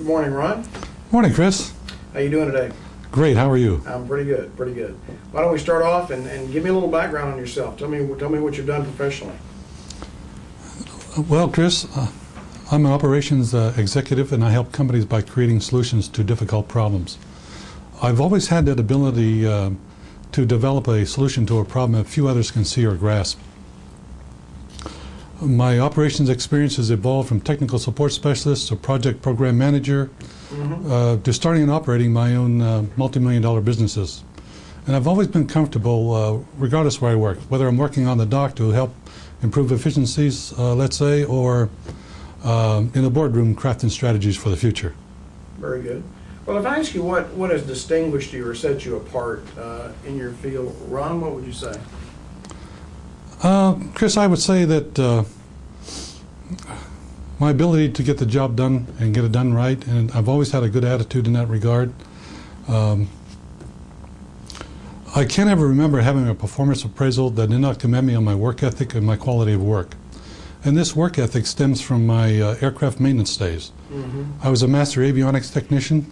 Good morning, Ron. Morning, Chris. How you doing today? Great. How are you? I'm pretty good, pretty good. Why don't we start off and give me a little background on yourself. Tell me what you've done professionally. Well, Chris, I'm an operations executive, and I help companies by creating solutions to difficult problems. I've always had that ability to develop a solution to a problem that few others can see or grasp. My operations experience has evolved from technical support specialist to project program manager to starting and operating my own multi-million-dollar businesses. And I've always been comfortable, regardless where I work, whether I'm working on the dock to help improve efficiencies, let's say, or in the boardroom crafting strategies for the future. Very good. Well, if I ask you what has distinguished you or set you apart in your field, Ron, what would you say? Chris, I would say that my ability to get the job done and get it done right, and I've always had a good attitude in that regard. I can't ever remember having a performance appraisal that did not commend me on my work ethic and my quality of work. And this work ethic stems from my aircraft maintenance days. I was a master avionics technician,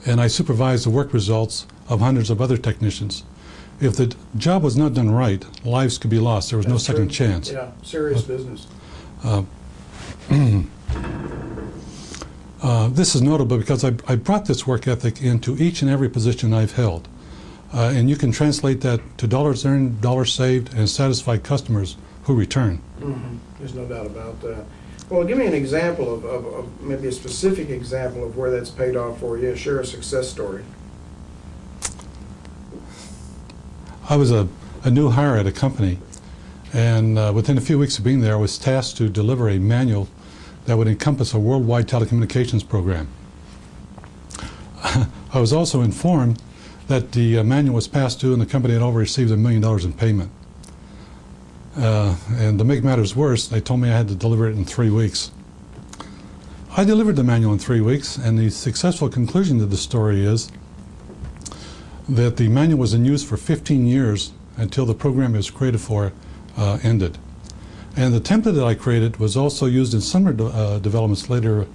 and I supervised the work results of hundreds of other technicians. If the job was not done right, lives could be lost. There was no second chance. Yeah, serious business. This is notable because I brought this work ethic into each and every position I've held. And you can translate that to dollars earned, dollars saved, and satisfied customers who return. There's no doubt about that. Well, give me an example of maybe a specific example of where that's paid off for you. Share a success story. I was a new hire at a company, and within a few weeks of being there, I was tasked to deliver a manual that would encompass a worldwide telecommunications program. I was also informed that the manual was past due and the company had already received $1 million in payment. And to make matters worse, they told me I had to deliver it in 3 weeks. I delivered the manual in 3 weeks, and the successful conclusion to the story is that the manual was in use for 15 years until the program it was created for ended. And the template that I created was also used in similar developments later,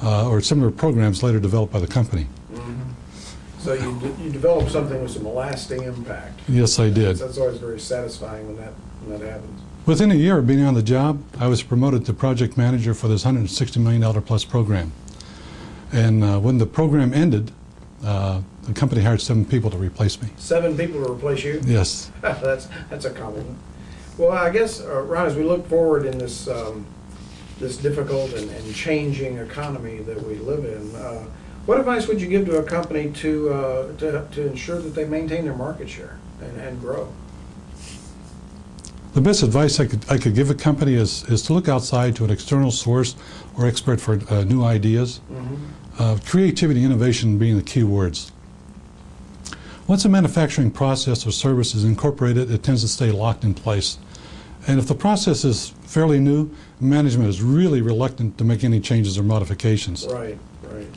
or similar programs later developed by the company. So you developed something with some lasting impact. Yes, I did. That's always very satisfying when that happens. Within a year of being on the job, I was promoted to project manager for this $160 million plus program. And when the program ended, the company hired 7 people to replace me. 7 people to replace you? Yes. That's a compliment. Well, I guess, Ron, as we look forward in this this difficult and changing economy that we live in, what advice would you give to a company to ensure that they maintain their market share and grow? The best advice I could give a company is to look outside to an external source or expert for new ideas. Creativity and innovation being the key words. Once a manufacturing process or service is incorporated, it tends to stay locked in place. And if the process is fairly new, management is really reluctant to make any changes or modifications. Right, right.